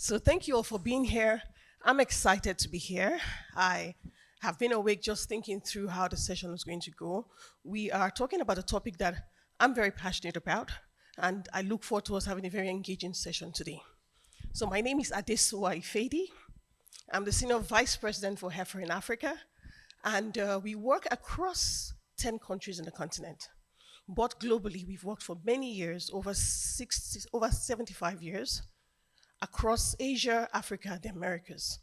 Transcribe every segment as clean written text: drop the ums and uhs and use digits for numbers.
So thank you all for being here. I'm excited to be here. I have been awake just thinking through how the session is going to go. We are talking about a topic that I'm very passionate about, and I look forward to us having a very engaging session today. So my name is Adesuwa Ifedi. I'm the Senior Vice President for Heifer in Africa, and we work across 10 countries in the continent. But globally, we've worked for many years, over 75 years, across Asia, Africa, and the Americas.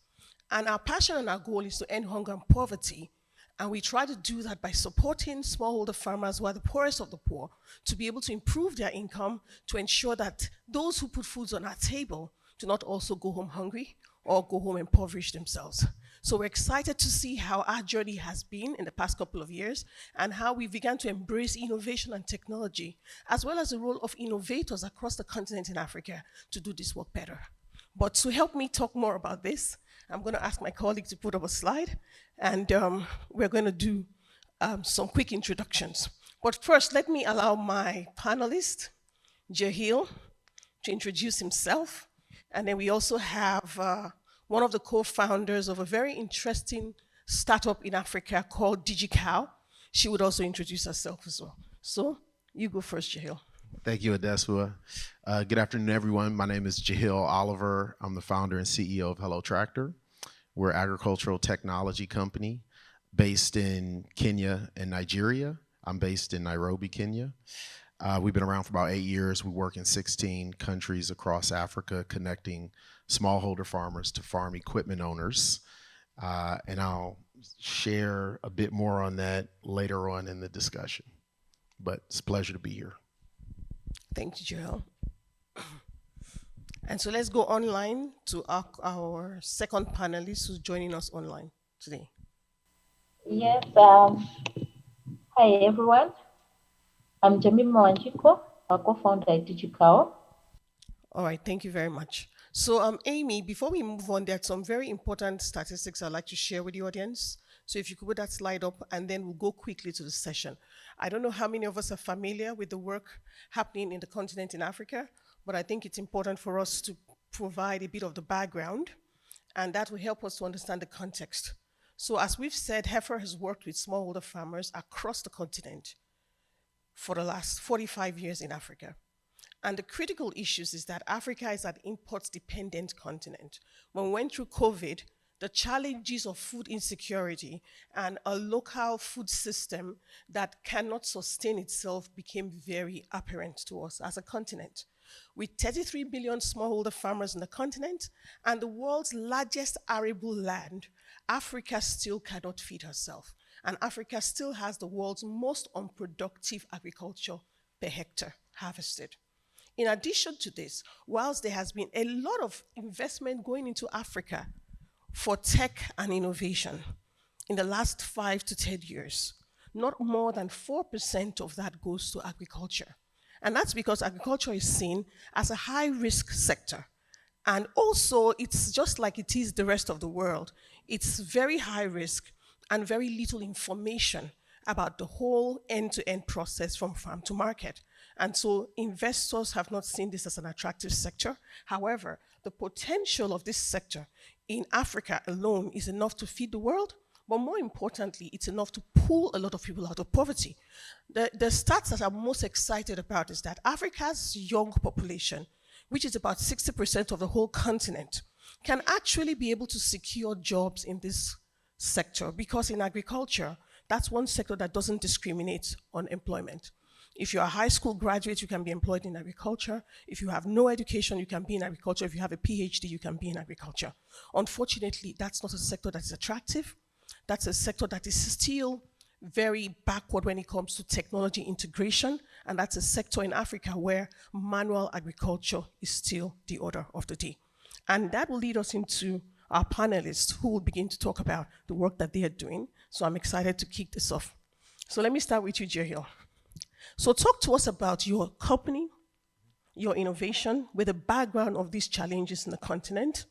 And our passion and our goal is to end hunger and poverty. And we try to do that by supporting smallholder farmers who are the poorest of the poor to be able to improve their income to ensure that those who put foods on our table do not also go home hungry or go home impoverished themselves. So we're excited to see how our journey has been in the past couple of years and how we began to embrace innovation and technology, as well as the role of innovators across the continent in Africa to do this work better. But to help me talk more about this, I'm going to ask my colleague to put up a slide, and we're going to do some quick introductions. But first, let me allow my panelist, Jahil, to introduce himself. And then we also have one of the co-founders of a very interesting startup in Africa called DigiCow. She would also introduce herself as well. So you go first, Jahil. Thank you, Adesua. Good afternoon, everyone. My name is Jahil Oliver. I'm the founder and CEO of Hello Tractor. We're an agricultural technology company based in Kenya and Nigeria. I'm based in Nairobi, Kenya. We've been around for about 8 years. We work in 16 countries across Africa, connecting smallholder farmers to farm equipment owners. And I'll share a bit more on that later on in the discussion. But it's a pleasure to be here. Thank you, Joel. And so let's go online to our second panelist who's joining us online today. Yes, hi everyone. I'm Jemima Wanjiko, a co-founder at DigiCow. All right, thank you very much. So Amy, before we move on, there are some very important statistics I'd like to share with the audience. So if you could put that slide up, and then we'll go quickly to the session. I don't know how many of us are familiar with the work happening in the continent in Africa, but I think it's important for us to provide a bit of the background, and that will help us to understand the context. So as we've said, Heifer has worked with smallholder farmers across the continent for the last 45 years in Africa. And the critical issues is that Africa is an import-dependent continent. When we went through COVID, the challenges of food insecurity and a local food system that cannot sustain itself became very apparent to us as a continent. With 33 million smallholder farmers in the continent and the world's largest arable land, Africa still cannot feed herself. And Africa still has the world's most unproductive agriculture per hectare harvested. In addition to this, whilst there has been a lot of investment going into Africa for tech and innovation in the last 5 to 10 years, not more than 4% of that goes to agriculture. And that's because agriculture is seen as a high-risk sector. And also, it's just like it is the rest of the world. It's very high risk and very little information about the whole end-to-end process from farm to market. And so investors have not seen this as an attractive sector. However, the potential of this sector in Africa alone is enough to feed the world, but more importantly, it's enough to pull a lot of people out of poverty. The stats that I'm most excited about is that Africa's young population, which is about 60% of the whole continent, can actually be able to secure jobs in this sector, because in agriculture, that's one sector that doesn't discriminate on employment. If you're a high school graduate, you can be employed in agriculture. If you have no education, you can be in agriculture. If you have a PhD, you can be in agriculture. Unfortunately, that's not a sector that is attractive. That's a sector that is still very backward when it comes to technology integration, and that's a sector in Africa where manual agriculture is still the order of the day. And that will lead us into our panelists who will begin to talk about the work that they are doing. So I'm excited to kick this off. So let me start with you, Jahil. So talk to us about your company, your innovation, with a background of these challenges in the continent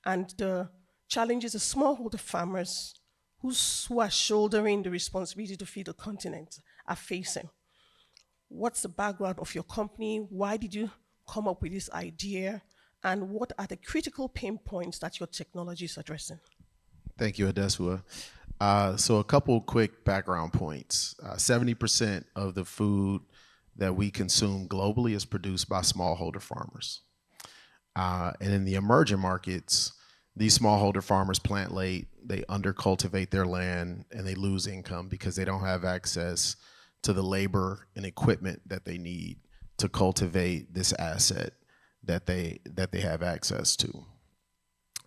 and the challenges of smallholder farmers who are shouldering the responsibility to feed the continent are facing. What's the background of your company? Why did you come up with this idea? and what are the critical pain points that your technology is addressing? Thank you, Adesua. So a couple quick background points. 70% of the food that we consume globally is produced by smallholder farmers. And in the emerging markets, these smallholder farmers plant late, they undercultivate their land, and they lose income because they don't have access to the labor and equipment that they need to cultivate this asset that they have access to.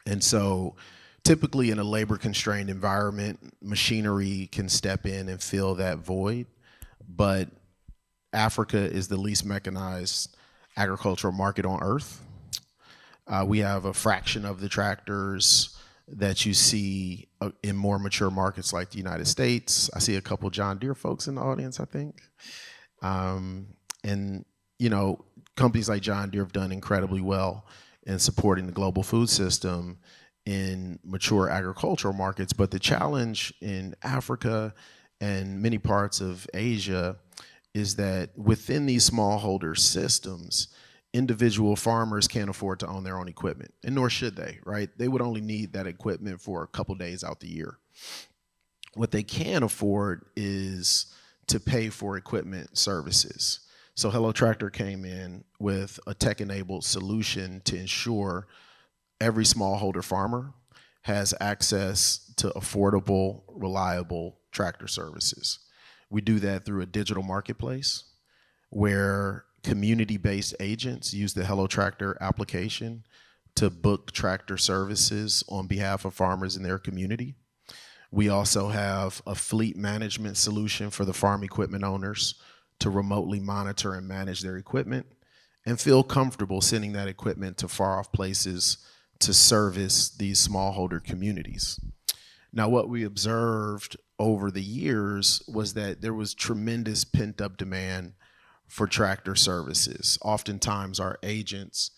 And so typically in a labor constrained environment, machinery can step in and fill that void, but Africa is the least mechanized agricultural market on earth. We have a fraction of the tractors that you see in more mature markets like the United States. I see a couple John Deere folks in the audience, I think. And, you know, companies like John Deere have done incredibly well in supporting the global food system in mature agricultural markets. But the challenge in Africa and many parts of Asia is that within these smallholder systems, individual farmers can't afford to own their own equipment, and nor should they, right? They would only need that equipment for a couple days out the year. What they can afford is to pay for equipment services. So Hello Tractor came in with a tech-enabled solution to ensure every smallholder farmer has access to affordable, reliable tractor services. We do that through a digital marketplace where community-based agents use the Hello Tractor application to book tractor services on behalf of farmers in their community. We also have a fleet management solution for the farm equipment owners to remotely monitor and manage their equipment and feel comfortable sending that equipment to far-off places to service these smallholder communities. Now, what we observed over the years was that there was tremendous pent-up demand for tractor services. Oftentimes our agents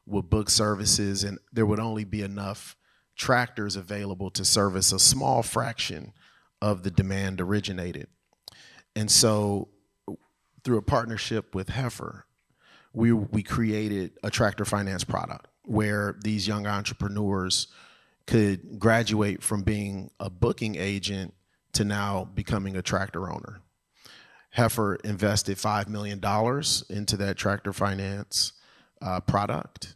would book services and there would only be enough tractors available to service a small fraction of the demand originated. And so through a partnership with Heifer, we created a tractor finance product where these young entrepreneurs could graduate from being a booking agent to now becoming a tractor owner. Heifer invested $5 million into that tractor finance product.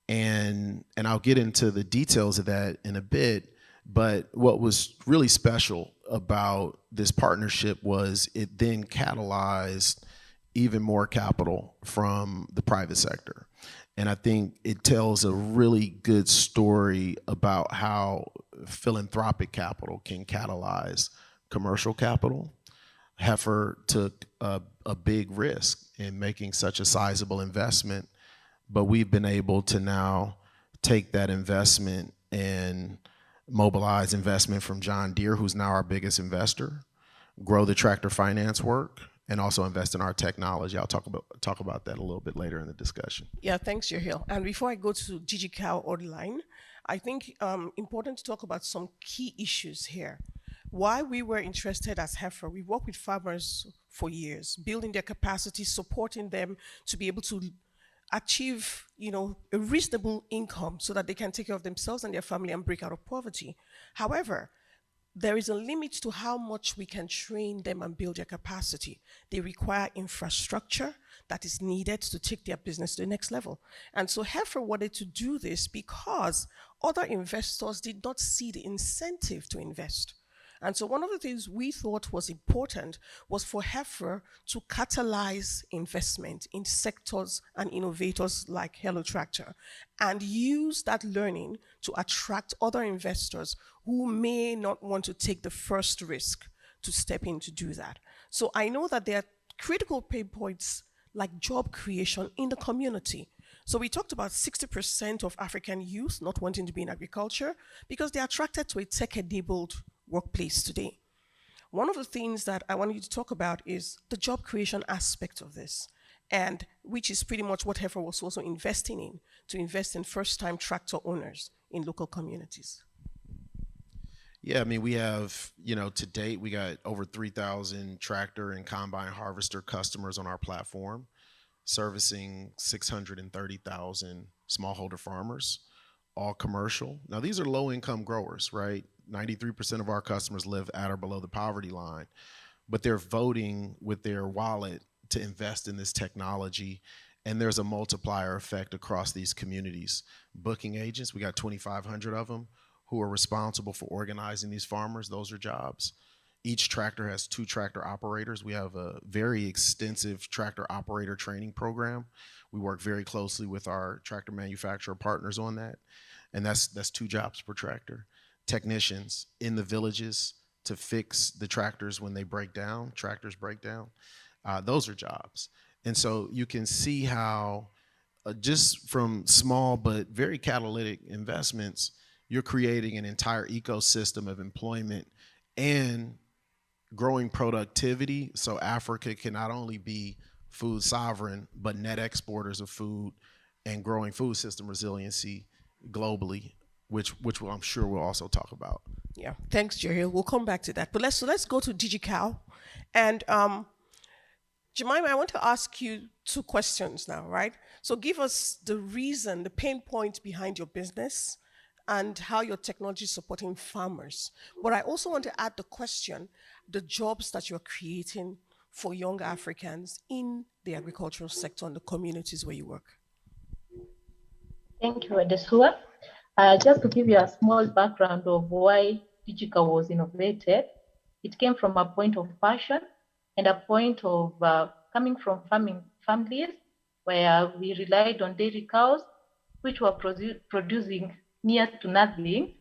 And I'll get into the details of that in a bit, but what was really special about this partnership was it then catalyzed even more capital from the private sector. And I think it tells a really good story about how philanthropic capital can catalyze commercial capital. Heifer took a big risk in making such a sizable investment, but we've been able to now take that investment and mobilize investment from John Deere, who's now our biggest investor, grow the tractor finance work, and also invest in our technology. I'll talk about that a little bit later in the discussion. Yeah, thanks, Jahil. And before I go to DigiCal online, I think important to talk about some key issues here. Why we were interested as Heifer, we worked with farmers for years, building their capacity, supporting them to be able to achieve, a reasonable income so that they can take care of themselves and their family and break out of poverty. However, there is a limit to how much we can train them and build their capacity. They require infrastructure that is needed to take their business to the next level. And so Heifer wanted to do this because other investors did not see the incentive to invest. And so one of the things we thought was important was for Heifer to catalyze investment in sectors and innovators like Hello Tractor and use that learning to attract other investors who may not want to take the first risk to step in to do that. So I know that there are critical pain points like job creation in the community. So we talked about 60% of African youth not wanting to be in agriculture because they're attracted to a tech-enabled workplace today. One of the things that I want you to talk about is the job creation aspect of this, and which is pretty much what Heifer was also investing in, to invest in first-time tractor owners in local communities. Yeah, I mean, we have, to date, we got over 3,000 tractor and combine harvester customers on our platform. servicing 630,000 smallholder farmers, all commercial. Now, these are low income growers, right? 93% of our customers live at or below the poverty line, but they're voting with their wallet to invest in this technology. And there's a multiplier effect across these communities. Booking agents, we got 2,500 of them who are responsible for organizing these farmers. Those are jobs. Each tractor has 2 tractor operators. We have a very extensive tractor operator training program. We work very closely with our tractor manufacturer partners on that. And that's 2 jobs per tractor. Technicians in the villages to fix the tractors when they break down, tractors break down. Those are jobs. And so you can see how just from small but very catalytic investments, you're creating an entire ecosystem of employment and growing productivity. So Africa can not only be food sovereign, but net exporters of food and growing food system resiliency globally, which I'm sure we'll also talk about. Yeah, thanks, Jerry. We'll come back to that. But let's go to DigiCal. And Jemima, I want to ask you 2 questions now, right? So give us the reason, the pain point behind your business and how your technology is supporting farmers. But I also want to add the question, the jobs that you're creating for young Africans in the agricultural sector and the communities where you work. Thank you, Adesua. Just to give you a small background of why DigiCal was innovated, it came from a point of passion and a point of coming from farming families where we relied on dairy cows, which were producing near to nothing.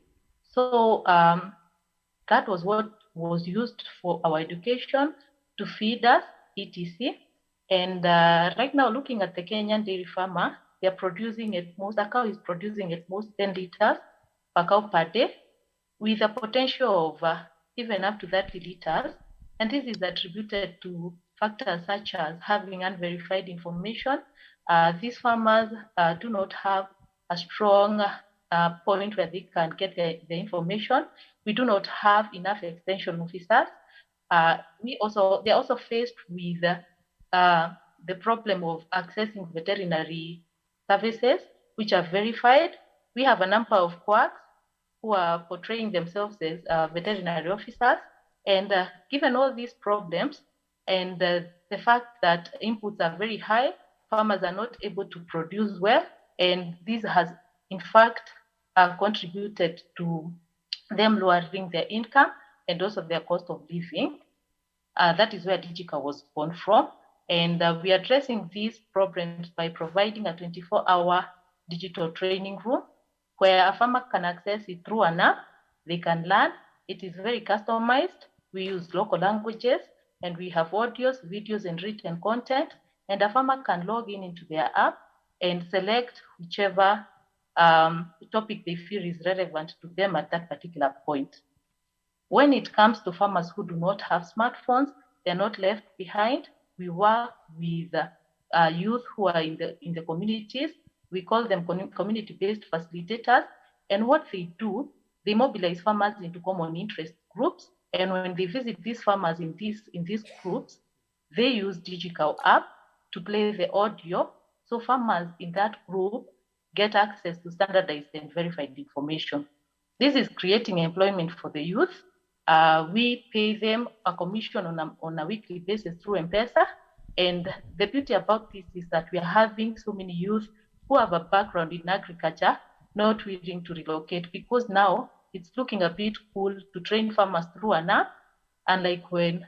So that was what was used for our education to feed us, etc. And right now, looking at the Kenyan dairy farmer, they're producing at most, a cow is producing at most 10 liters per cow per day, with a potential of even up to 30 liters. And this is attributed to factors such as having unverified information. These farmers do not have a strong point where they can get the information. We do not have enough extension officers. They're also faced with the problem of accessing veterinary services, which are verified. We have a number of quacks who are portraying themselves as veterinary officers. And given all these problems and the fact that inputs are very high, farmers are not able to produce well. And this has, in fact, contributed to them lowering their income and also their cost of living. That is where DigiCal was born from. And we are addressing these problems by providing a 24-hour digital training room where a farmer can access it through an app. They can learn. It is very customized. We use local languages, and we have audios, videos, and written content. And a farmer can log into their app and select whichever topic they feel is relevant to them at that particular point. When it comes to farmers who do not have smartphones, they're not left behind. We work with youth who are in the communities. We call them community-based facilitators. And what they do, they mobilize farmers into common interest groups. And when they visit these farmers in these groups, they use DigiCal app to play the audio. So farmers in that group get access to standardized and verified information. This is creating employment for the youth. We pay them a commission on a weekly basis through M-Pesa. And the beauty about this is that we are having so many youth who have a background in agriculture not willing to relocate, because now it's looking a bit cool to train farmers through an app. Unlike when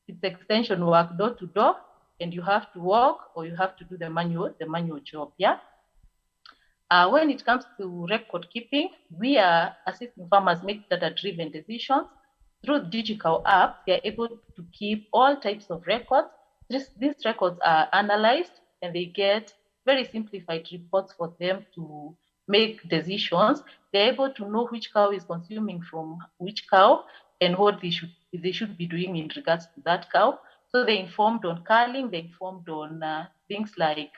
it's extension work door to door and you have to walk or you have to do the manual job, yeah? When it comes to record keeping, we are assisting farmers make data-driven decisions. Through the DigiCal app, they are able to keep all types of records. These records are analyzed and they get very simplified reports for them to make decisions. They're able to know which cow is consuming from which cow and what they should be doing in regards to that cow. So they're informed on culling, they're informed on things like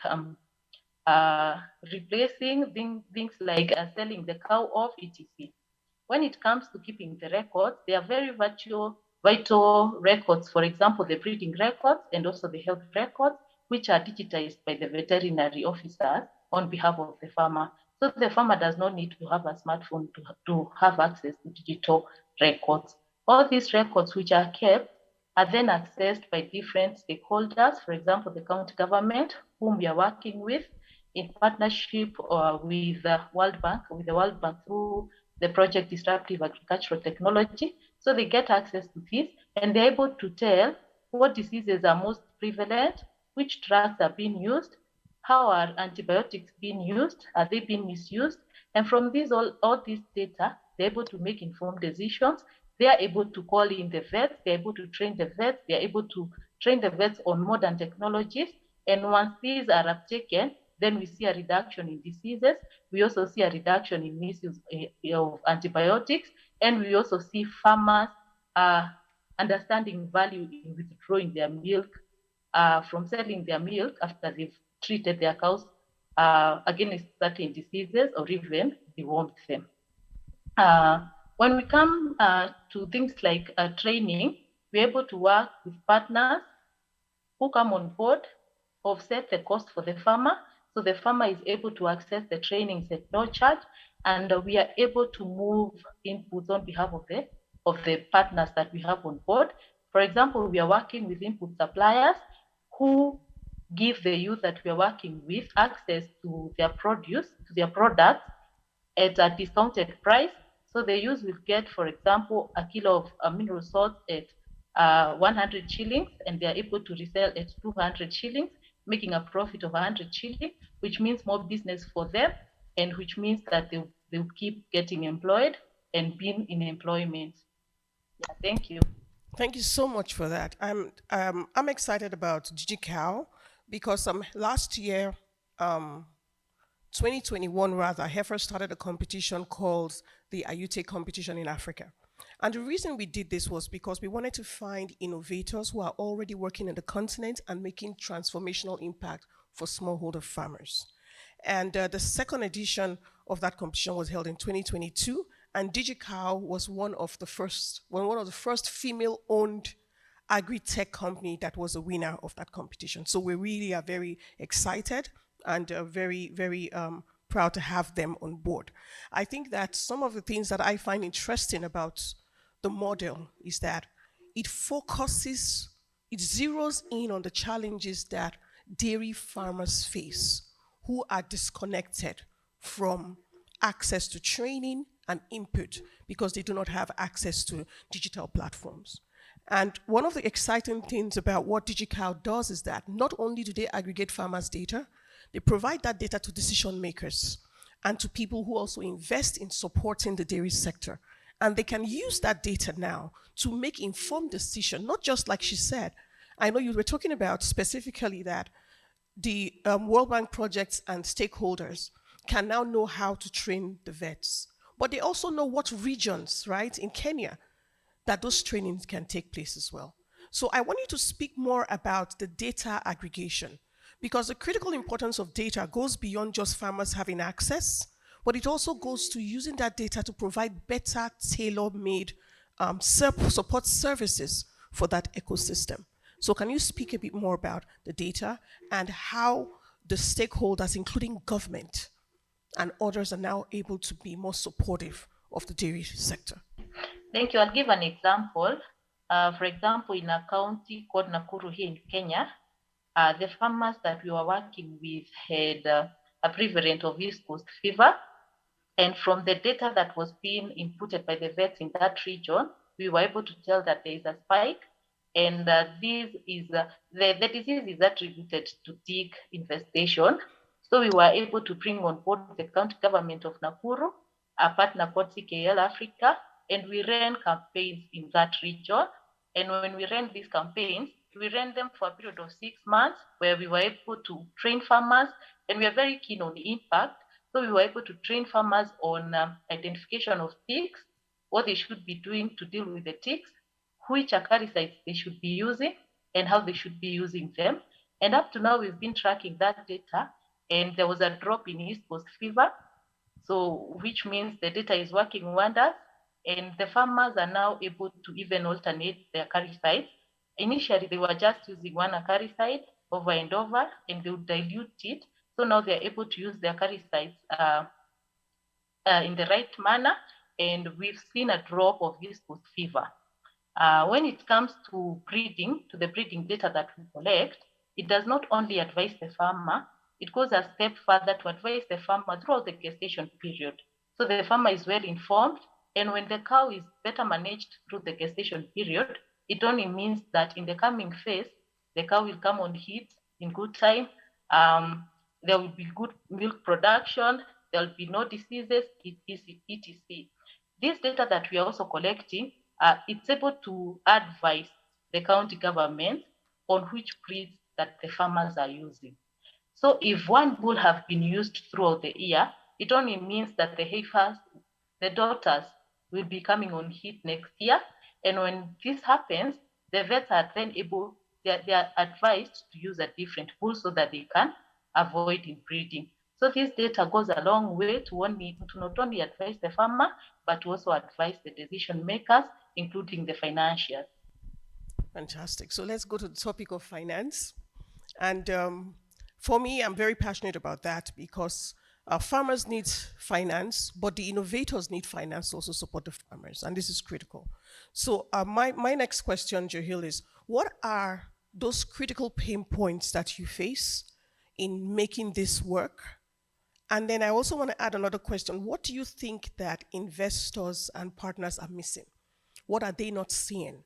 replacing, things like selling the cow off, etc. When it comes to keeping the records, they are very vital records. For example, the breeding records and also the health records. which are digitized by the veterinary officers on behalf of the farmer. So the farmer does not need to have a smartphone to have access to digital records. All these records which are kept are then accessed by different stakeholders, for example, the county government, whom we are working with in partnership with the World Bank through the project Disruptive Agricultural Technology. So they get access to this and they're able to tell what diseases are most prevalent, which drugs are being used, how are antibiotics being used, are they being misused? And from all this data, they're able to make informed decisions. They are able to call in the vets, they're able to train the vets, they're able to train the vets on modern technologies. And once these are uptaken, then we see a reduction in diseases. We also see a reduction in misuse of antibiotics. And we also see farmers understanding value in withdrawing their milk from selling their milk after they've treated their cows against certain diseases or even dewormed them. When we come to things like training, we're able to work with partners who come on board, offset the cost for the farmer, so the farmer is able to access the trainings at no charge, and we are able to move inputs on behalf of the partners that we have on board. For example, we are working with input suppliers who give the youth that we are working with access to their produce, to their products at a discounted price. So the youth will get, for example, a kilo of mineral salt at 100 shillings, and they are able to resell at 200 shillings, making a profit of 100 shillings, which means more business for them, and which means that they'll keep getting employed and being in employment. Yeah, thank you. Thank you so much for that. I'm excited about DigiCow because last year, 2021 rather, Heifer started a competition called the Ayute competition in Africa. And the reason we did this was because we wanted to find innovators who are already working in the continent and making transformational impact for smallholder farmers. And the second edition of that competition was held in 2022, and DigiCow was one of the first female-owned agri-tech company that was a winner of that competition. So we really are very excited and very, very proud to have them on board. I think that some of the things that I find interesting about the model is that it zeroes in on the challenges that dairy farmers face who are disconnected from access to training and input because they do not have access to digital platforms. And one of the exciting things about what DigiCow does is that not only do they aggregate farmers' data, they provide that data to decision makers and to people who also invest in supporting the dairy sector. And they can use that data now to make informed decisions, not just like she said. I know you were talking about specifically that the World Bank projects and stakeholders can now know how to train the vets, but they also know what regions, right, in Kenya, that those trainings can take place as well. So I want you to speak more about the data aggregation, because the critical importance of data goes beyond just farmers having access, but it also goes to using that data to provide better tailor-made support services for that ecosystem. So can you speak a bit more about the data and how the stakeholders, including government and others, are now able to be more supportive of the dairy sector? Thank you. I'll give an example. For example, in a county called Nakuru here in Kenya, the farmers that we were working with had a prevalence of East Coast fever. And from the data that was being inputted by the vets in that region, we were able to tell that there is a spike. And the disease is attributed to tick infestation. So we were able to bring on board the county government of Nakuru, a partner called CKL Africa, and we ran campaigns in that region. And when we ran these campaigns, we ran them for a period of 6 months where we were able to train farmers, and we are very keen on the impact. So we were able to train farmers on identification of ticks, what they should be doing to deal with the ticks, which acaricides they should be using, and how they should be using them. And up to now, we've been tracking that data, and there was a drop in East Coast fever, so which means the data is working wonders, and the farmers are now able to even alternate their acaricides. Initially, they were just using one acaricide, over and over, and they would dilute it. So now they're able to use their carry sites in the right manner, and we've seen a drop of this bush fever. When it comes to breeding, to the breeding data that we collect, it does not only advise the farmer, it goes a step further to advise the farmer throughout the gestation period. So the farmer is well informed, and when the cow is better managed through the gestation period, it only means that in the coming phase, the cow will come on heat in good time. There will be good milk production, there will be no diseases, etc. This data that we are also collecting, it's able to advise the county government on which breeds that the farmers are using. So if one bull have been used throughout the year, it only means that the heifers, the daughters, will be coming on heat next year. And when this happens, the vets are then able, they are advised to use a different bull so that they can avoid inbreeding. So this data goes a long way to not only advise the farmer, but to also advise the decision makers, including the financiers. Fantastic. So let's go to the topic of finance. And for me, I'm very passionate about that because farmers need finance, but the innovators need finance to also support the farmers. And this is critical. So my next question, Jahil, is what are those critical pain points that you face in making this work? And then I also want to add another question. What do you think that investors and partners are missing? What are they not seeing?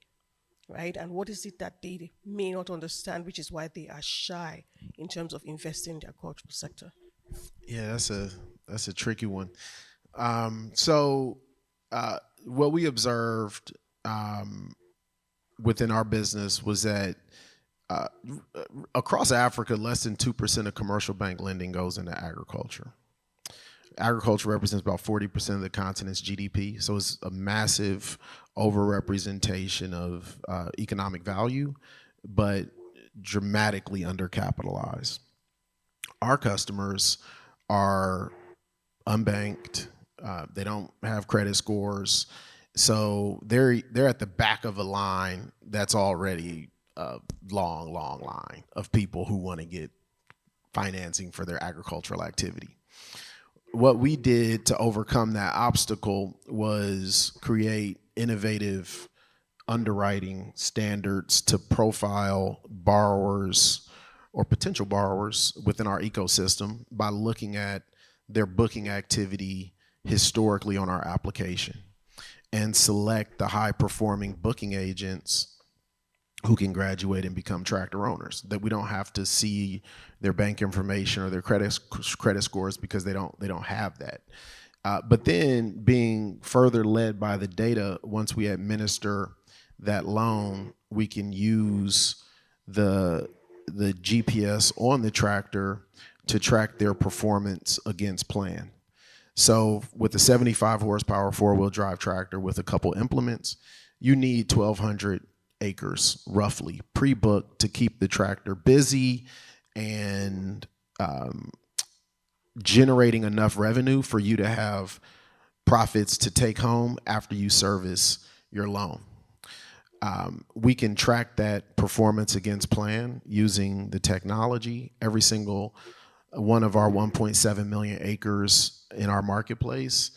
Right? And what is it that they may not understand, which is why they are shy in terms of investing in the agricultural sector? Yeah, that's a tricky one. What we observed within our business was that across Africa, less than 2% of commercial bank lending goes into agriculture. Agriculture represents about 40% of the continent's GDP, so it's a massive overrepresentation of economic value, but dramatically undercapitalized. Our customers are unbanked, they don't have credit scores, so they're at the back of a line that's already a long line of people who want to get financing for their agricultural activity. What we did to overcome that obstacle was create innovative underwriting standards to profile borrowers or potential borrowers within our ecosystem by looking at their booking activity historically on our application and select the high performing booking agents who can graduate and become tractor owners, that we don't have to see their bank information or their credit scores because they don't have that. But then being further led by the data, once we administer that loan, we can use the GPS on the tractor to track their performance against plan. So with a 75 horsepower four-wheel drive tractor with a couple implements, you need 1,200 acres roughly pre-booked to keep the tractor busy and generating enough revenue for you to have profits to take home after you service your loan. We can track that performance against plan using the technology. Every single one of our 1.7 million acres in our marketplace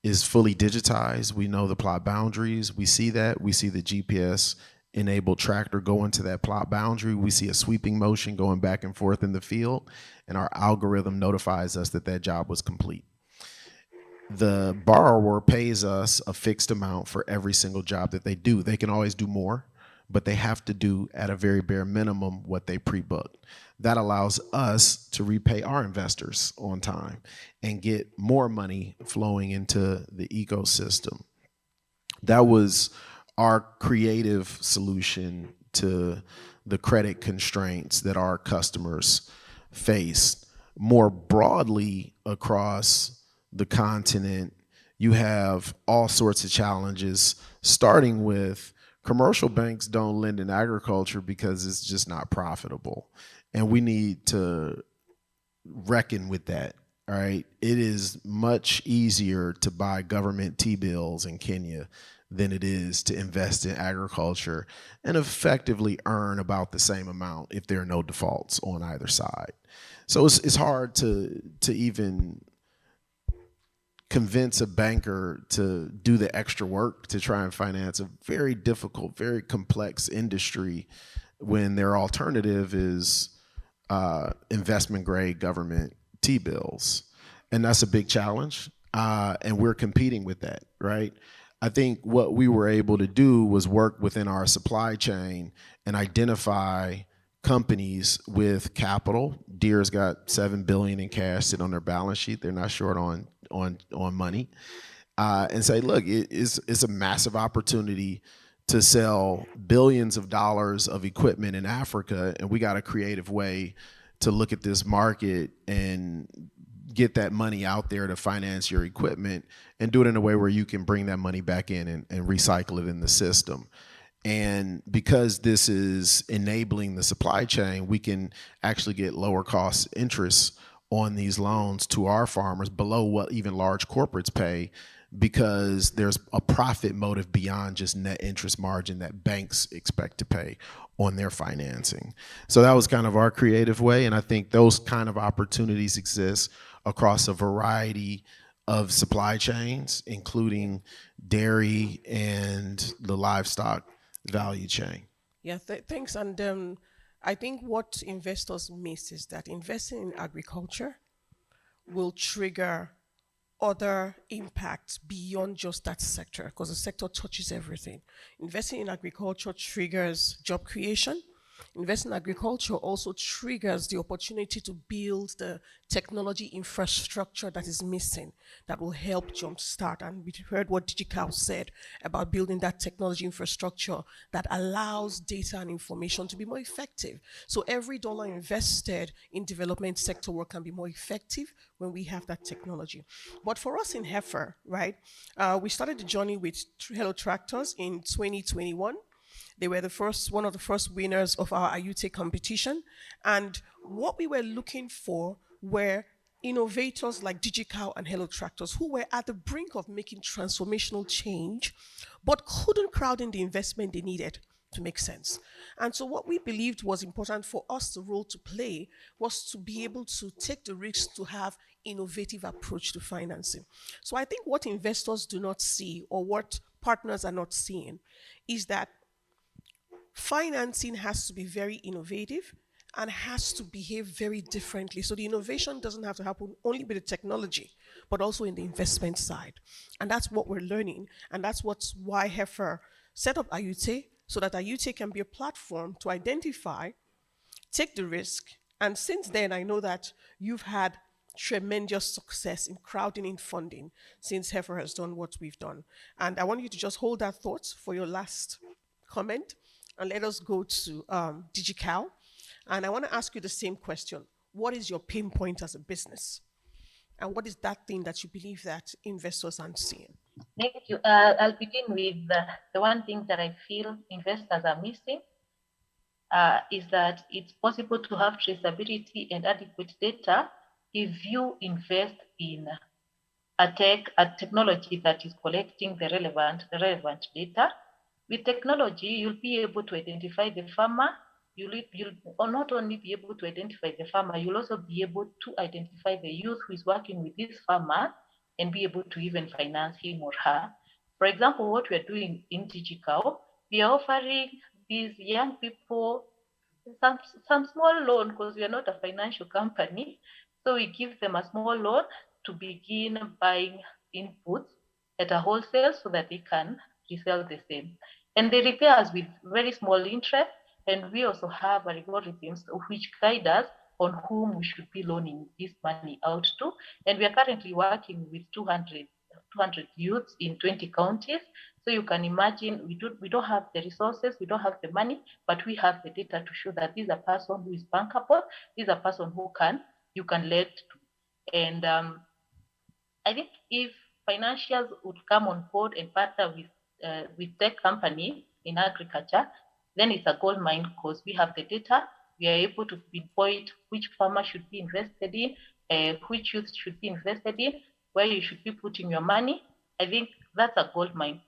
is fully digitized. We know the plot boundaries. We see that. We see the GPS enabled tractor go into that plot boundary. We see a sweeping motion going back and forth in the field, and our algorithm notifies us that that job was complete. The borrower pays us a fixed amount for every single job that they do. They can always do more, but they have to do at a very bare minimum what they pre-booked. That allows us to repay our investors on time and get more money flowing into the ecosystem. That was our creative solution to the credit constraints that our customers face. More broadly across the continent, you have all sorts of challenges, starting with commercial banks don't lend in agriculture because it's just not profitable. And we need to reckon with that, all right? It is much easier to buy government T-bills in Kenya than it is to invest in agriculture and effectively earn about the same amount if there are no defaults on either side. So it's hard to even convince a banker to do the extra work to try and finance a very difficult, very complex industry when their alternative is investment grade government T-bills. And that's a big challenge. And we're competing with that, right? I think what we were able to do was work within our supply chain and identify companies with capital. Deere's got $7 billion in cash sitting on their balance sheet. They're not short on money. And say, look, it's a massive opportunity to sell billions of dollars of equipment in Africa, and we got a creative way to look at this market and get that money out there to finance your equipment and do it in a way where you can bring that money back in and recycle it in the system. And because this is enabling the supply chain, we can actually get lower cost interest on these loans to our farmers below what even large corporates pay, because there's a profit motive beyond just net interest margin that banks expect to pay on their financing. So that was kind of our creative way, and I think those kind of opportunities exist across a variety of supply chains, including dairy and the livestock value chain. Yeah, thanks. And I think what investors miss is that investing in agriculture will trigger other impacts beyond just that sector, because the sector touches everything. Investing in agriculture triggers job creation. Investing in agriculture also triggers the opportunity to build the technology infrastructure that is missing, that will help jumpstart. And we heard what DigiCal said about building that technology infrastructure that allows data and information to be more effective. So every dollar invested in development sector work can be more effective when we have that technology. But for us in Heifer, right, we started the journey with Hello Tractors in 2021. They were one of the first winners of our Ayute competition. And what we were looking for were innovators like DigiCal and Hello Tractors who were at the brink of making transformational change, but couldn't crowd in the investment they needed to make sense. And so what we believed was important for us, the role to play, was to be able to take the risk to have innovative approach to financing. So I think what investors do not see, or what partners are not seeing, is that financing has to be very innovative and has to behave very differently. So the innovation doesn't have to happen only with the technology, but also in the investment side. And that's what we're learning. And that's why Heifer set up Ayute, so that Ayute can be a platform to identify, take the risk. And since then, I know that you've had tremendous success in crowding in funding since Heifer has done what we've done. And I want you to just hold that thought for your last comment. And let us go to DigiCal. And I want to ask you the same question. What is your pain point as a business? And what is that thing that you believe that investors aren't seeing? Thank you. I'll begin with the one thing that I feel investors are missing is that it's possible to have traceability and adequate data if you invest in a technology that is collecting the relevant data. With technology, you'll be able to identify the farmer. You'll not only be able to identify the farmer, you'll also be able to identify the youth who is working with this farmer and be able to even finance him or her. For example, what we're doing in DigiCal, we are offering these young people some small loan, because we are not a financial company. So we give them a small loan to begin buying inputs at a wholesale so that they can resell the same. And they repay us with very small interest. And we also have algorithms which guide us on whom we should be loaning this money out to. And we are currently working with 200 youths in 20 counties. So you can imagine we don't have the resources, we don't have the money, but we have the data to show that this is a person who is bankable, this is a person who you can lend to. And I think if financials would come on board and partner with tech companies in agriculture, then it's a gold mine, because we have the data. We are able to pinpoint which farmer should be invested in, which youth should be invested in, where you should be putting your money. I think that's a gold mine.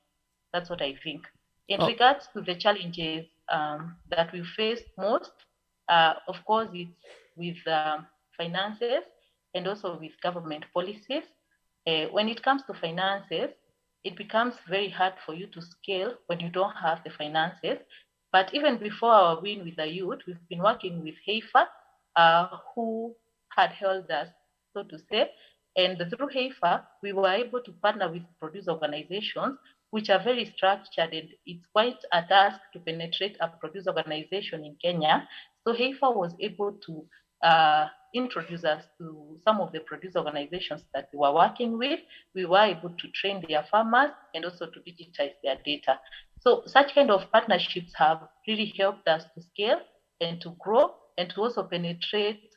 That's what I think. In Oh. regards to the challenges that we face most, of course, it's with finances and also with government policies. When it comes to finances, it becomes very hard for you to scale when you don't have the finances. But even before our win with the youth, we've been working with HEIFA, who had held us, so to say. And through HEIFA, we were able to partner with producer organizations, which are very structured, and it's quite a task to penetrate a producer organization in Kenya. So HEIFA was able to introduce us to some of the producer organizations that we were working with. We were able to train their farmers and also to digitize their data. So such kind of partnerships have really helped us to scale and to grow and to also penetrate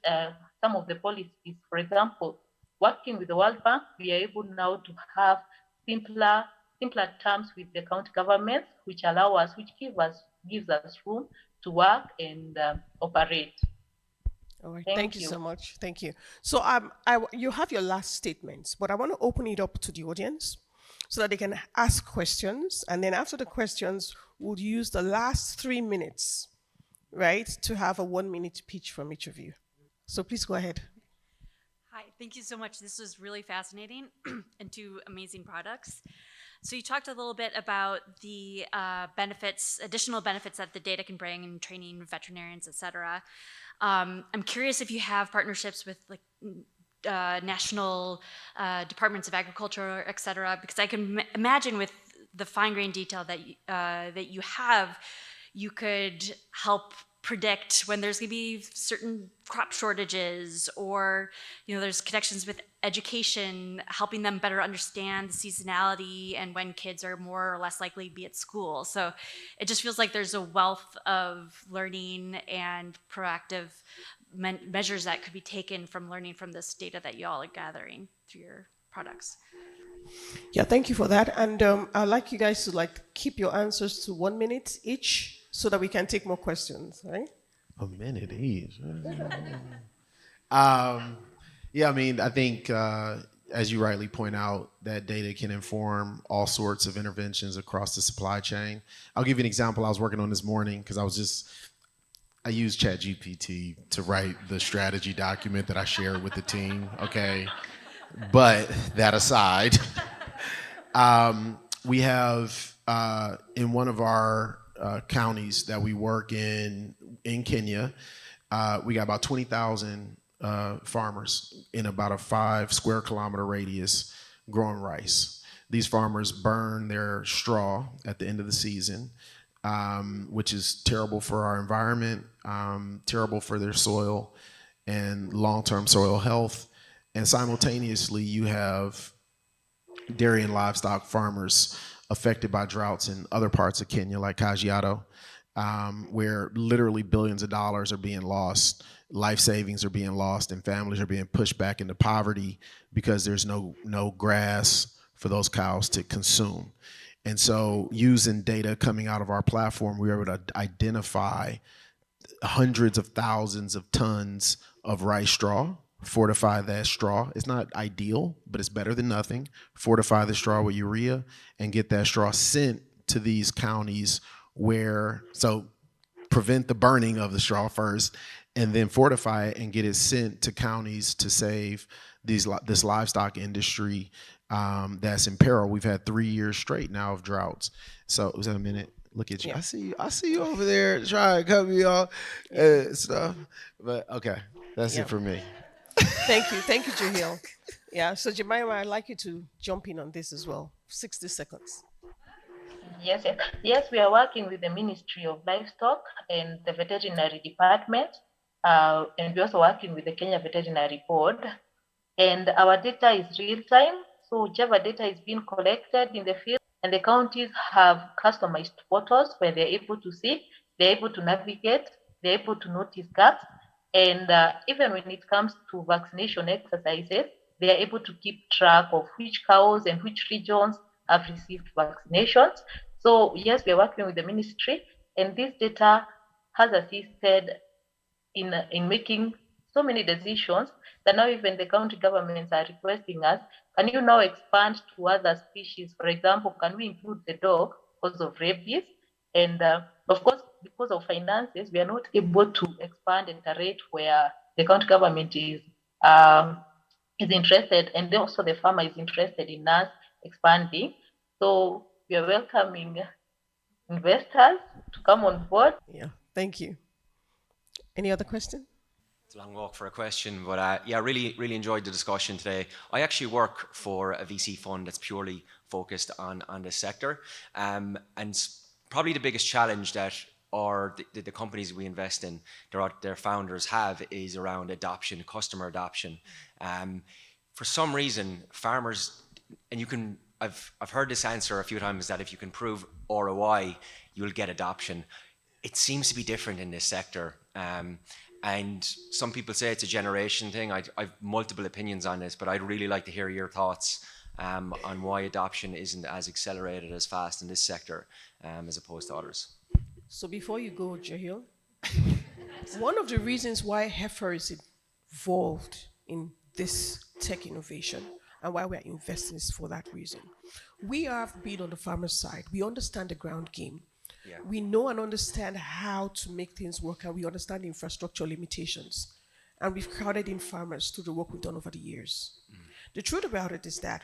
some of the policies. For example, working with the World Bank, we are able now to have simpler terms with the county governments, which gives us room to work and operate. All right. Thank you so much. Thank you. So you have your last statements, but I want to open it up to the audience so that they can ask questions. And then after the questions, we'll use the last 3 minutes, right, to have a 1-minute pitch from each of you. So please go ahead. Hi, thank you so much. This was really fascinating and 2 amazing products. So you talked a little bit about the additional benefits that the data can bring in training veterinarians, et cetera. I'm curious if you have partnerships with like national departments of agriculture, et cetera, because I can imagine with the fine-grained detail that you have, you could help predict when there's going to be certain crop shortages, or there's connections with education, helping them better understand the seasonality and when kids are more or less likely to be at school. So it just feels like there's a wealth of learning and proactive measures that could be taken from learning from this data that you all are gathering through your products. Yeah, thank you for that. And I'd like you guys to keep your answers to 1 minute each, so that we can take more questions, right? A minute each. Yeah, I mean, I think as you rightly point out, that data can inform all sorts of interventions across the supply chain. I'll give you an example I was working on this morning because I used ChatGPT to write the strategy document that I shared with the team, okay? But that aside, we have in one of our counties that we work in Kenya, we got about 20,000 farmers in about a 5 square kilometer radius growing rice. These farmers burn their straw at the end of the season, which is terrible for our environment, terrible for their soil and long-term soil health. And simultaneously, you have dairy and livestock farmers affected by droughts in other parts of Kenya, like Kajiado, where literally billions of dollars are being lost, life savings are being lost, and families are being pushed back into poverty because there's no grass for those cows to consume. And so using data coming out of our platform, we were able to identify hundreds of thousands of tons of rice straw, fortify that straw. It's not ideal, but it's better than nothing. Fortify the straw with urea and get that straw sent to these counties so prevent the burning of the straw first, and then fortify it and get it sent to counties to save this livestock industry that's in peril. We've had 3 years straight now of droughts. So was that a minute? Look at you. Yeah. I see you over there trying to cut me off stuff. But okay, that's it for me. Thank you, Jahil. Yeah, so Jemima, I'd like you to jump in on this as well. 60 seconds. Yes, we are working with the Ministry of Livestock and the Veterinary Department, and we're also working with the Kenya Veterinary Board. And our data is real time, so Java data is being collected in the field, and the counties have customized portals where they're able to see, they're able to navigate, they're able to notice gaps. And even when it comes to vaccination exercises, they are able to keep track of which cows and which regions have received vaccinations. So yes, we are working with the ministry, and this data has assisted in making so many decisions that now even the county governments are requesting us can you now expand to other species? For example, can we include the dog because of rabies? And of course, because of finances, we are not able to expand at a rate where the county government is interested, and also the farmer is interested in us expanding. So we are welcoming investors to come on board. Yeah, thank you. Any other question? It's a long walk for a question, but yeah, really enjoyed the discussion today. I actually work for a VC fund that's purely focused on this sector, and probably the biggest challenge that the companies we invest in, their founders have, is around adoption, customer adoption. For some reason, farmers, and I've heard this answer a few times, that if you can prove ROI, you'll get adoption. It seems to be different in this sector. And some people say it's a generation thing. I've multiple opinions on this, but I'd really like to hear your thoughts on why adoption isn't as accelerated, as fast in this sector as opposed to others. So before you go, Jahil, one of the reasons why Heifer is involved in this tech innovation and why we're investing is for that reason. We have been on the farmer's side. We understand the ground game. Yeah. We know and understand how to make things work, and we understand the infrastructure limitations. And we've crowded in farmers through the work we've done over the years. The truth about it is that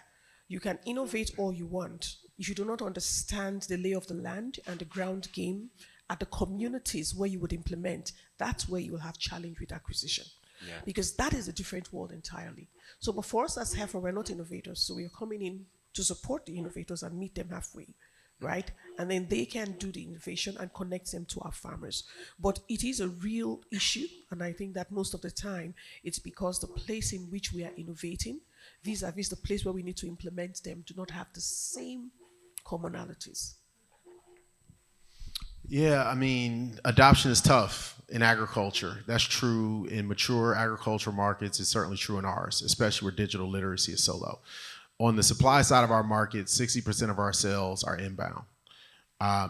you can innovate all you want. If you do not understand the lay of the land and the ground game at the communities where you would implement, that's where you will have challenge with acquisition. Yeah. Because that is a different world entirely. So but for us as Heifer, we're not innovators. So we are coming in to support the innovators and meet them halfway. Right? And then they can do the innovation and connect them to our farmers. But it is a real issue, and I think that most of the time it's because the place in which we are innovating vis-a-vis the place where we need to implement them do not have the same commonalities. Yeah, I mean, adoption is tough in agriculture. That's true in mature agricultural markets. It's certainly true in ours, especially where digital literacy is so low. On the supply side of our market, 60% of our sales are inbound,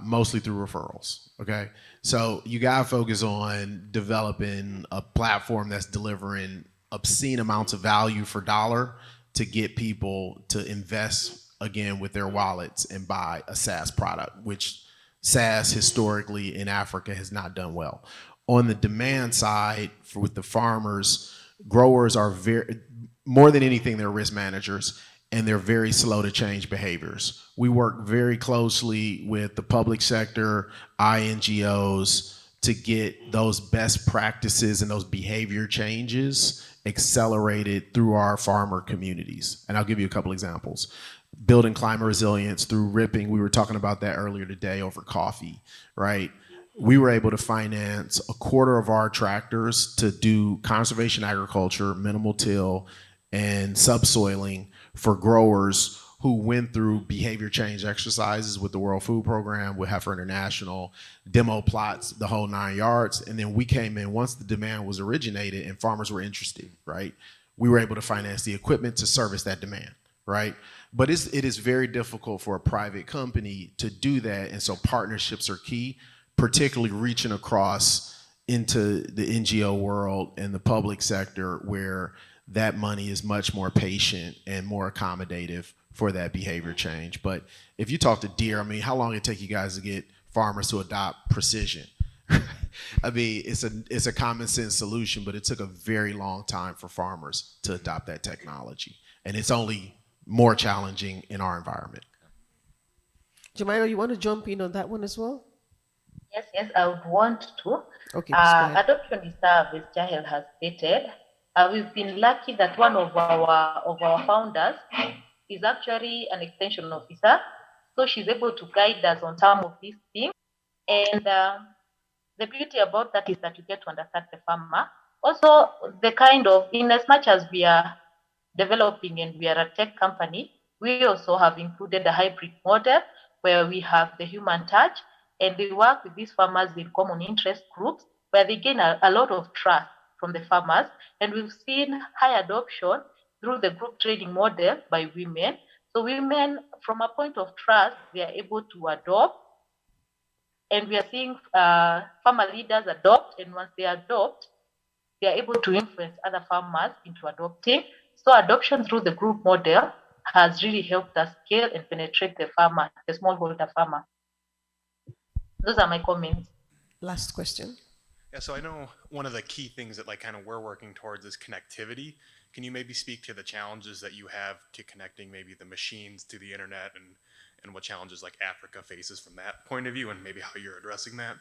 mostly through referrals, okay? So you gotta focus on developing a platform that's delivering obscene amounts of value for dollar to get people to invest again with their wallets and buy a SaaS product, which SaaS historically in Africa has not done well. On the demand side, with the farmers, growers are more than anything, they're risk managers, and they're very slow to change behaviors. We work very closely with the public sector, INGOs, to get those best practices and those behavior changes accelerated through our farmer communities. And I'll give you a couple examples. Building climate resilience through ripping, we were talking about that earlier today over coffee, right? We were able to finance a quarter of our tractors to do conservation agriculture, minimal till, and subsoiling for growers who went through behavior change exercises with the World Food Program, with Heifer International, demo plots, the whole 9 yards. And then we came in once the demand was originated and farmers were interested, right? We were able to finance the equipment to service that demand, right? But it is very difficult for a private company to do that. And so partnerships are key, particularly reaching across into the NGO world and the public sector, where that money is much more patient and more accommodative for that behavior change. But if you talk to Deere, I mean, how long did it take you guys to get farmers to adopt precision? I mean, it's a common sense solution, but it took a very long time for farmers to adopt that technology. And it's only more challenging in our environment. Jemima, you want to jump in on that one as well? Yes, I would want to. Okay, adoption is served, as Jahel has stated. We've been lucky that one of our founders is actually an extension officer, so she's able to guide us on some of these things. And the beauty about that is that you get to understand the farmer. Also, the kind of, in as much as we are developing and we are a tech company, we also have included a hybrid model where we have the human touch, and they work with these farmers in common interest groups where they gain a lot of trust from the farmers. And we've seen high adoption through the group training model by women. So women, from a point of trust, they are able to adopt. And we are seeing farmer leaders adopt, and once they adopt, they are able to influence other farmers into adopting. So adoption through the group model has really helped us scale and penetrate the farmer, the smallholder farmer. Those are my comments. Last question. Yeah, so I know one of the key things that like kind of we're working towards is connectivity. Can you maybe speak to the challenges that you have to connecting maybe the machines to the internet and what challenges like Africa faces from that point of view and maybe how you're addressing that?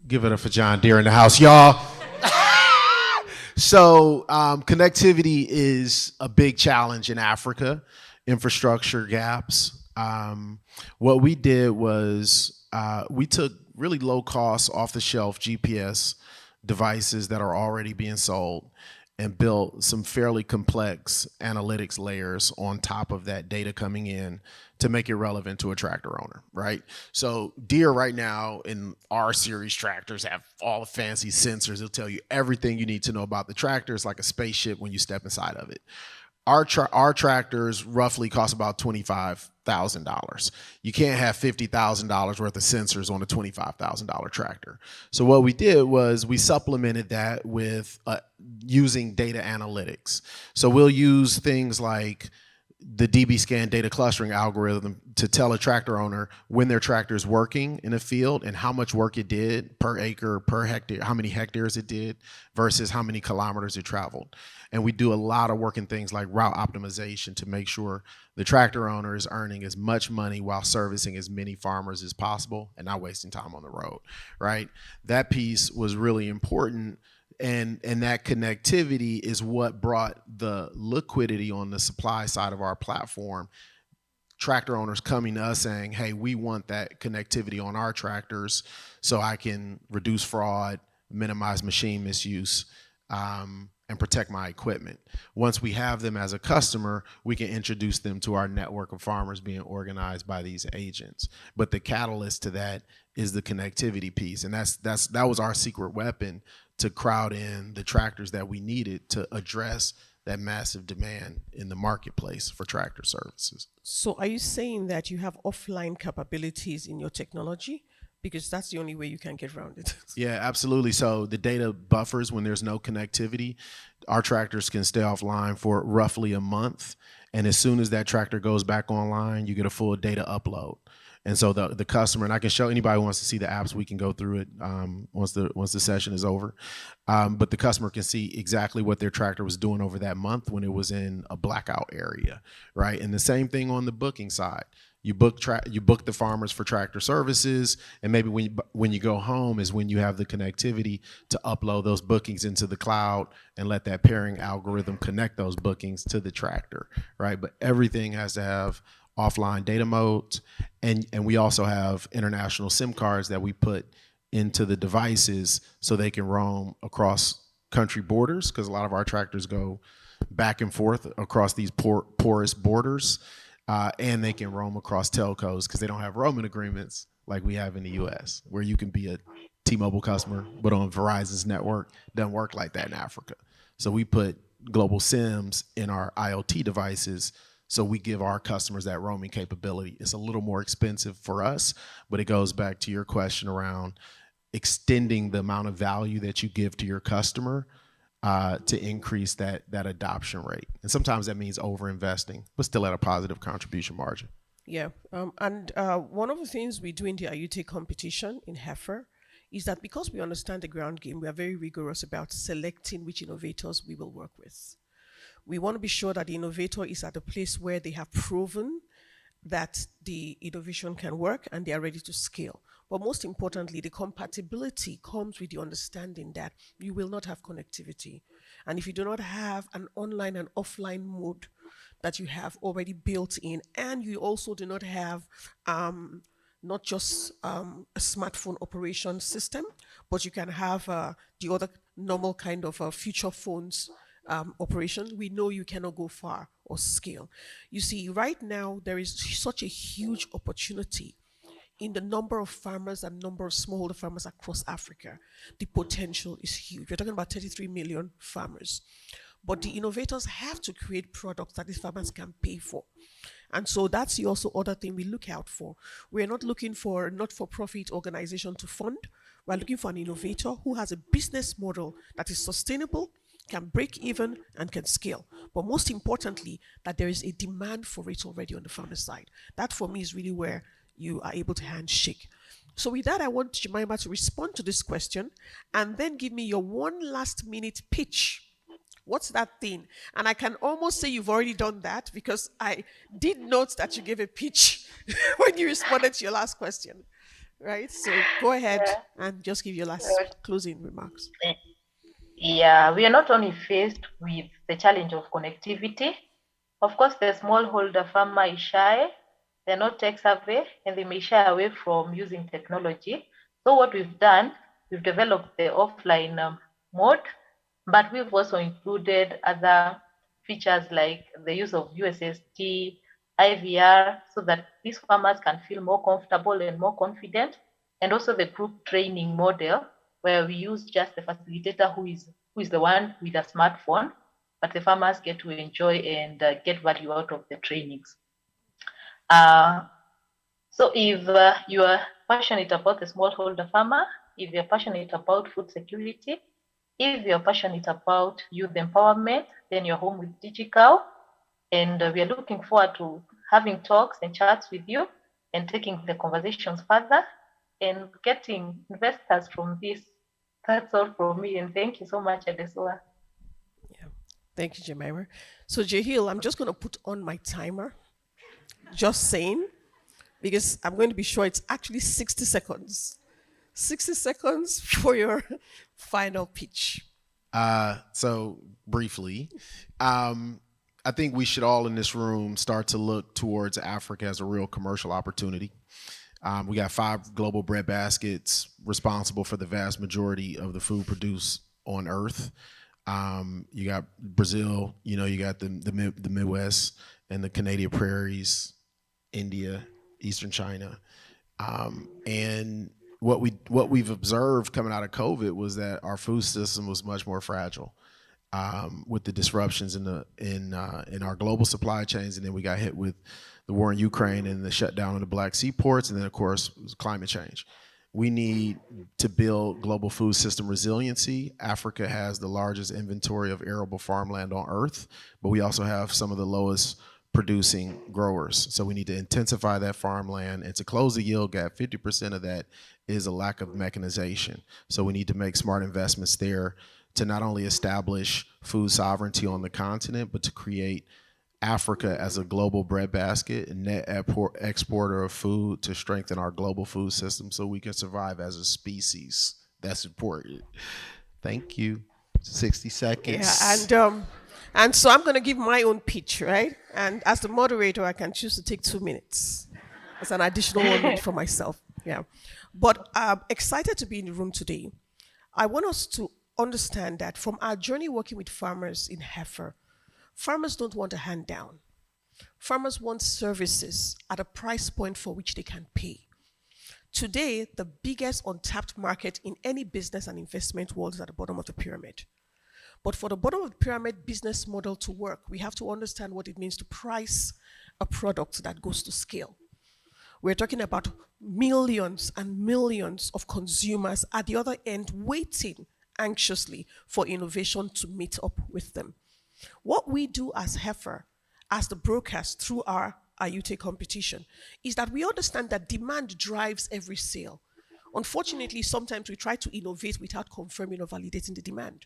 Give it up for John Deere in the house, y'all. So connectivity is a big challenge in Africa, infrastructure gaps. What we did was we took really low cost, off the shelf GPS devices that are already being sold and built some fairly complex analytics layers on top of that data coming in to make it relevant to a tractor owner, right? So Deere right now in our series tractors have all the fancy sensors. It'll tell you everything you need to know about the tractor. It's like a spaceship when you step inside of it. Our tractors roughly cost about $25,000. You can't have $50,000 worth of sensors on a $25,000 tractor. So what we did was we supplemented that with using data analytics. So we'll use things like the dbScan data clustering algorithm to tell a tractor owner when their tractor is working in a field and how much work it did per acre, per hectare, how many hectares it did versus how many kilometers it traveled. And we do a lot of work in things like route optimization to make sure the tractor owner is earning as much money while servicing as many farmers as possible and not wasting time on the road, right? That piece was really important. And that connectivity is what brought the liquidity on the supply side of our platform. Tractor owners coming to us saying, hey, we want that connectivity on our tractors so I can reduce fraud, minimize machine misuse, and protect my equipment. Once we have them as a customer, we can introduce them to our network of farmers being organized by these agents. But the catalyst to that is the connectivity piece. And that was our secret weapon to crowd in the tractors that we needed to address that massive demand in the marketplace for tractor services. So are you saying that you have offline capabilities in your technology? Because that's the only way you can get around it. Yeah, absolutely. So the data buffers when there's no connectivity. Our tractors can stay offline for roughly a month. And as soon as that tractor goes back online, you get a full data upload. And so the customer, and I can show anybody who wants to see the apps, we can go through it once the session is over. But the customer can see exactly what their tractor was doing over that month when it was in a blackout area, right? And the same thing on the booking side. You book the farmers for tractor services, and maybe when you go home is when you have the connectivity to upload those bookings into the cloud and let that pairing algorithm connect those bookings to the tractor, right? But everything has to have offline data modes, and we also have international SIM cards that we put into the devices so they can roam across country borders, because a lot of our tractors go back and forth across these porous borders. And they can roam across telcos because they don't have roaming agreements like we have in the US, where you can be a T-Mobile customer, but on Verizon's network, doesn't work like that in Africa. So we put global SIMs in our IoT devices, so we give our customers that roaming capability. It's a little more expensive for us, but it goes back to your question around extending the amount of value that you give to your customer to increase that adoption rate. And sometimes that means over-investing, but still at a positive contribution margin. Yeah. And one of the things we do in the IoT competition in Heifer is that because we understand the ground game, we are very rigorous about selecting which innovators we will work with. We want to be sure that the innovator is at a place where they have proven that the innovation can work and they are ready to scale. But most importantly, the compatibility comes with the understanding that you will not have connectivity. And if you do not have an online and offline mode that you have already built in, and you also do not have not just a smartphone operation system, but you can have the other normal kind of feature phones operation, we know you cannot go far or scale. You see, right now, there is such a huge opportunity in the number of farmers and number of smallholder farmers across Africa. The potential is huge. We're talking about 33 million farmers. But the innovators have to create products that these farmers can pay for. And so that's the also other thing we look out for. We're not looking for a not-for-profit organization to fund. We're looking for an innovator who has a business model that is sustainable, can break even, and can scale. But most importantly, that there is a demand for it already on the farmer side. That for me is really where you are able to handshake. So with that, I want Jemima to respond to this question and then give me your one last minute pitch. What's that thing? And I can almost say you've already done that because I did note that you gave a pitch when you responded to your last question. Right? So go ahead and just give your last closing remarks. Yeah, we are not only faced with the challenge of connectivity. Of course, the smallholder farmer is shy, they're not tech savvy, and they may shy away from using technology. So what we've done, we've developed the offline mode, but we've also included other features like the use of USSD, IVR, so that these farmers can feel more comfortable and more confident, and also the group training model, where we use just the facilitator who is the one with a smartphone, but the farmers get to enjoy and get value out of the trainings. So if you are passionate about the smallholder farmer, if you're passionate about food security, if you're passionate about youth empowerment, then you're home with DigiCow. And we are looking forward to having talks and chats with you and taking the conversations further and getting investors from this. That's all from me. And thank you so much, Adesola. Yeah. Thank you, Jemima. So Jahil, I'm just going to put on my timer. Just saying, because I'm going to be sure it's actually 60 seconds. 60 seconds for your final pitch. So briefly, I think we should all in this room start to look towards Africa as a real commercial opportunity. We got 5 global bread baskets responsible for the vast majority of the food produced on Earth. You got Brazil, you got the Midwest and the Canadian prairies, India, Eastern China. And what we've observed coming out of COVID was that our food system was much more fragile. With the disruptions in our global supply chains, and then we got hit with the war in Ukraine and the shutdown of the Black Sea ports, and then of course climate change. We need to build global food system resiliency. Africa has the largest inventory of arable farmland on Earth, but we also have some of the lowest producing growers. So we need to intensify that farmland, and to close the yield gap, 50% of that is a lack of mechanization. So we need to make smart investments there to not only establish food sovereignty on the continent, but to create Africa as a global breadbasket and net exporter of food to strengthen our global food system so we can survive as a species. That's important. Thank you. 60 seconds. Yeah, and so I'm going to give my own pitch, right? And as the moderator, I can choose to take 2 minutes as an additional 1 minute for myself. Yeah. But I'm excited to be in the room today. I want us to understand that from our journey working with farmers in Heifer, farmers don't want a handown. Farmers want services at a price point for which they can pay. Today, the biggest untapped market in any business and investment world is at the bottom of the pyramid. But for the bottom of the pyramid business model to work, we have to understand what it means to price a product that goes to scale. We're talking about millions and millions of consumers at the other end waiting anxiously for innovation to meet up with them. What we do as Heifer, as the brokers through our Ayute competition, is that we understand that demand drives every sale. Unfortunately, sometimes we try to innovate without confirming or validating the demand.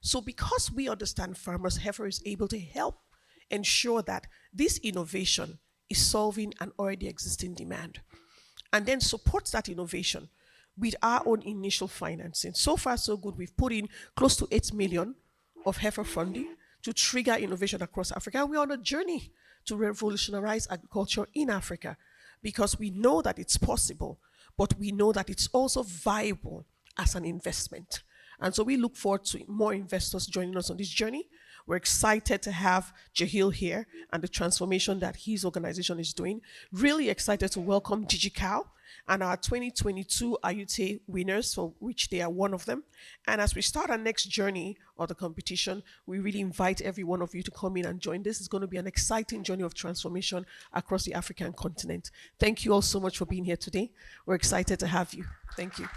So because we understand farmers, Heifer is able to help ensure that this innovation is solving an already existing demand, and then supports that innovation with our own initial financing. So far, so good. We've put in close to 8 million of Heifer funding to trigger innovation across Africa. We're on a journey to revolutionize agriculture in Africa because we know that it's possible, but we know that it's also viable as an investment. And so we look forward to more investors joining us on this journey. We're excited to have Jahil here and the transformation that his organization is doing. Really excited to welcome DigiCow and our 2022 Ayute winners, for which they are one of them. And as we start our next journey of the competition, we really invite every one of you to come in and join. This is going to be an exciting journey of transformation across the African continent. Thank you all so much for being here today. We're excited to have you. Thank you.